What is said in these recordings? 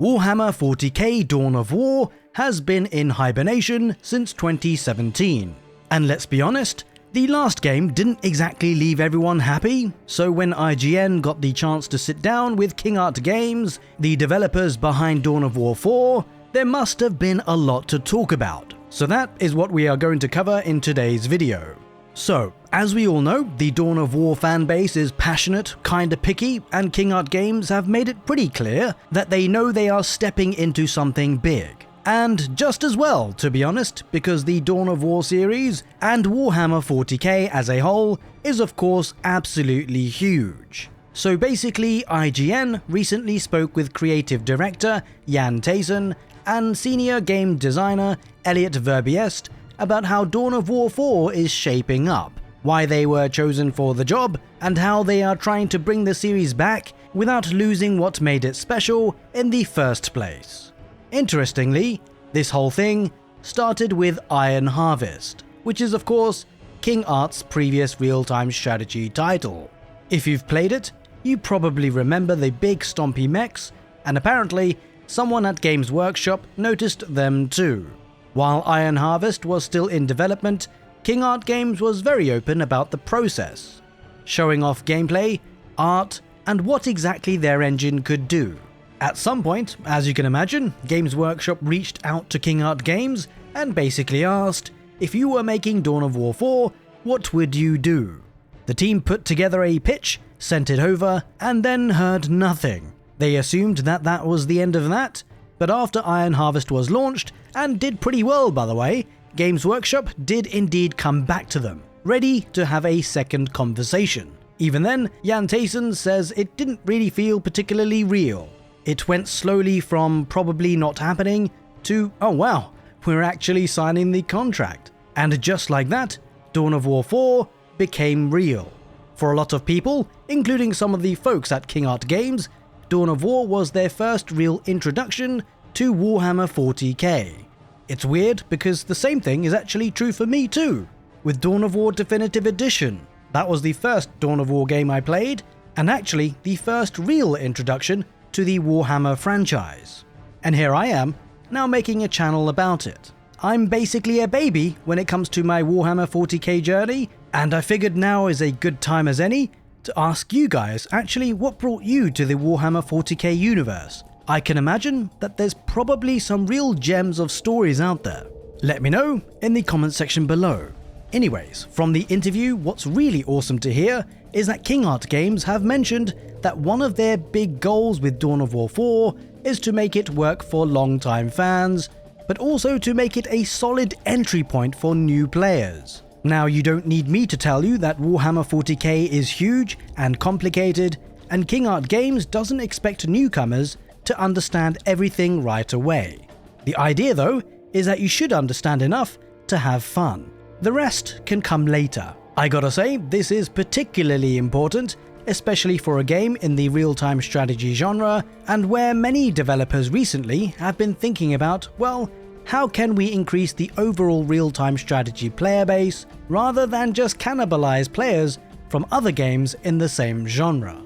Warhammer 40k Dawn of War has been in hibernation since 2017. And let's be honest, the last game didn't exactly leave everyone happy, so when IGN got the chance to sit down with King Art Games, the developers behind Dawn of War 4, there must have been a lot to talk about. So that is what we are going to cover in today's video. So, as we all know, the Dawn of War fanbase is passionate, kinda picky, and King Art Games have made it pretty clear that they know they are stepping into something big. And just as well, to be honest, because the Dawn of War series and Warhammer 40k as a whole is of course absolutely huge. So basically, IGN recently spoke with creative director Jan Taysen and senior game designer Elliot Verbiest about how Dawn of War 4 is shaping up, why they were chosen for the job, and how they are trying to bring the series back without losing what made it special in the first place. Interestingly, this whole thing started with Iron Harvest, which is of course King Art's previous real-time strategy title. If you've played it, you probably remember the big stompy mechs, and apparently someone at Games Workshop noticed them too. While Iron Harvest was still in development, King Art Games was very open about the process, showing off gameplay, art, and what exactly their engine could do. At some point, as you can imagine, Games Workshop reached out to King Art Games and basically asked, if you were making Dawn of War 4, what would you do? The team put together a pitch, sent it over, and then heard nothing. They assumed that that was the end of that, but after Iron Harvest was launched, and did pretty well by the way, Games Workshop did indeed come back to them, ready to have a second conversation. Even then, Jan Taysen says it didn't really feel particularly real. It went slowly from probably not happening to, oh wow, we're actually signing the contract. And just like that, Dawn of War 4 became real. For a lot of people, including some of the folks at King Art Games, Dawn of War was their first real introduction to Warhammer 40k. It's weird because the same thing is actually true for me too, with Dawn of War Definitive Edition. That was the first Dawn of War game I played, and actually the first real introduction to the Warhammer franchise. And here I am, now making a channel about it. I'm basically a baby when it comes to my Warhammer 40k journey, and I figured now is a good time as any to ask you guys actually what brought you to the Warhammer 40k universe. I can imagine that there's probably some real gems of stories out there. Let me know in the comment section below. Anyways, from the interview, what's really awesome to hear is that King Art Games have mentioned that one of their big goals with Dawn of War 4 is to make it work for long-time fans, but also to make it a solid entry point for new players. Now, you don't need me to tell you that Warhammer 40k is huge and complicated, and King Art Games doesn't expect newcomers to understand everything right away. The idea though is that you should understand enough to have fun. The rest can come later. I gotta say, this is particularly important, especially for a game in the real-time strategy genre, and where many developers recently have been thinking about, well, how can we increase the overall real-time strategy player base rather than just cannibalize players from other games in the same genre?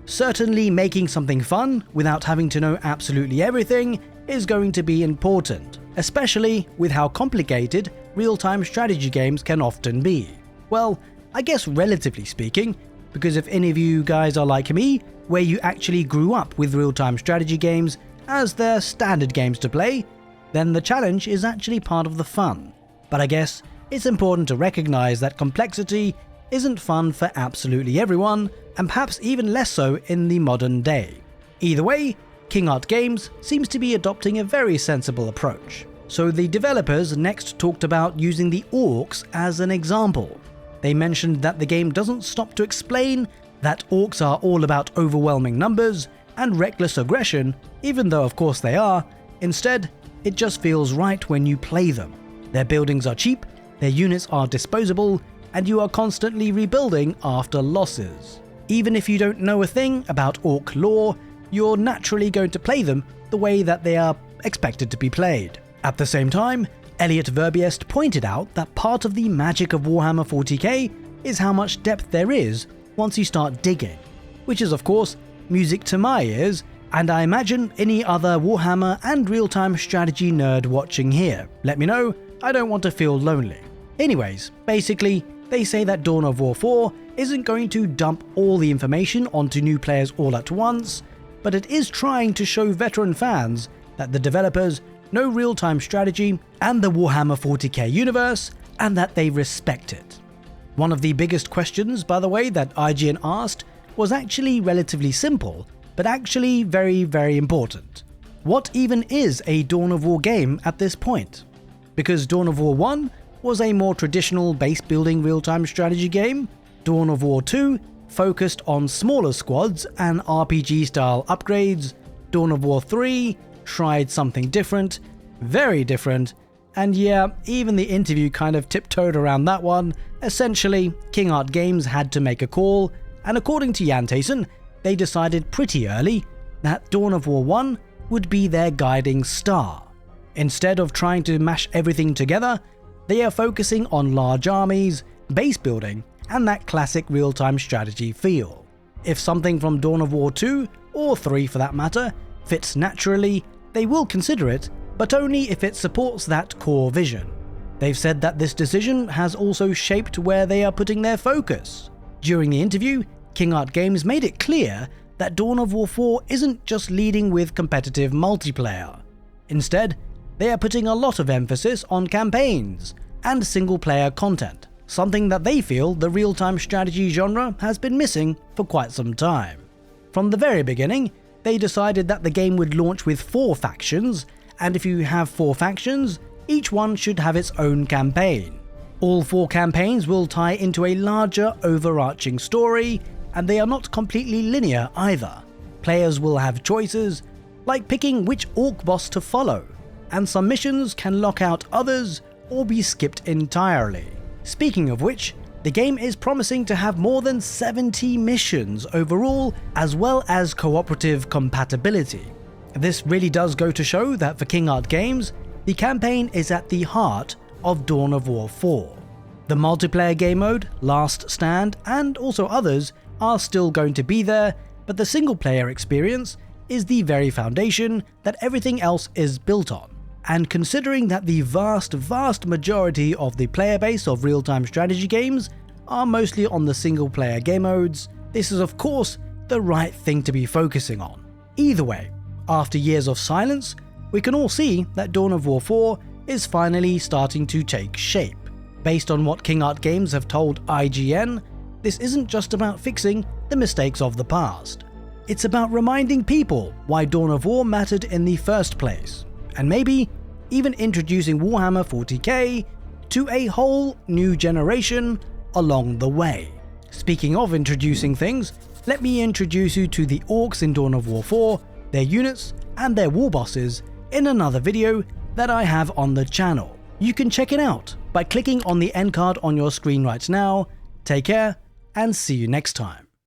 Certainly making something fun without having to know absolutely everything is going to be important, especially with how complicated real-time strategy games can often be. Well, I guess relatively speaking, because if any of you guys are like me, where you actually grew up with real-time strategy games as their standard games to play, then the challenge is actually part of the fun. But I guess it's important to recognize that complexity isn't fun for absolutely everyone, and perhaps even less so in the modern day. Either way, King Art Games seems to be adopting a very sensible approach. So the developers next talked about using the orcs as an example. They mentioned that the game doesn't stop to explain that orcs are all about overwhelming numbers and reckless aggression, even though of course they are. Instead, it just feels right when you play them. Their buildings are cheap, their units are disposable, and you are constantly rebuilding after losses. Even if you don't know a thing about orc lore, you're naturally going to play them the way that they are expected to be played. At the same time, Elliot Verbiest pointed out that part of the magic of Warhammer 40k is how much depth there is once you start digging, which is of course music to my ears And I imagine any other Warhammer and real-time strategy nerd watching here, let me know, I don't want to feel lonely. Anyways, basically, they say that Dawn of War 4 isn't going to dump all the information onto new players all at once, but it is trying to show veteran fans that the developers know real-time strategy and the Warhammer 40k universe, and that they respect it. One of the biggest questions, by the way, that IGN asked was actually relatively simple, but actually very important. What even is a Dawn of War game at this point? Because Dawn of War 1 was a more traditional base-building real-time strategy game, Dawn of War 2 focused on smaller squads and RPG-style upgrades, Dawn of War 3 tried something different, very different, and yeah, even the interview kind of tiptoed around that one. Essentially, King Art Games had to make a call, and according to Jan Taysen, they decided pretty early that Dawn of War 1 would be their guiding star. Instead of trying to mash everything together, they are focusing on large armies, base building, and that classic real-time strategy feel. If something from Dawn of War 2, or 3 for that matter, fits naturally, they will consider it, but only if it supports that core vision. They've said that this decision has also shaped where they are putting their focus. During the interview, King Art Games made it clear that Dawn of War 4 isn't just leading with competitive multiplayer. Instead, they are putting a lot of emphasis on campaigns and single-player content, something that they feel the real-time strategy genre has been missing for quite some time. From the very beginning, they decided that the game would launch with 4 factions, and if you have 4 factions, each one should have its own campaign. All 4 campaigns will tie into a larger overarching story, and they are not completely linear either. Players will have choices, like picking which orc boss to follow, and some missions can lock out others or be skipped entirely. Speaking of which, the game is promising to have more than 70 missions overall, as well as cooperative compatibility. This really does go to show that for King Art Games, the campaign is at the heart of Dawn of War 4. The multiplayer game mode, Last Stand, and also others are still going to be there, but the single player experience is the very foundation that everything else is built on. And considering that the vast majority of the player base of real-time strategy games are mostly on the single player game modes, this is of course the right thing to be focusing on. Either way, after years of silence, we can all see that Dawn of War 4 is finally starting to take shape. Based on what King Art Games have told IGN, this isn't just about fixing the mistakes of the past. It's about reminding people why Dawn of War mattered in the first place, and maybe even introducing Warhammer 40k to a whole new generation along the way. Speaking of introducing things, let me introduce you to the orcs in Dawn of War 4, their units, and their war bosses in another video that I have on the channel. You can check it out by clicking on the end card on your screen right now. Take care, and see you next time.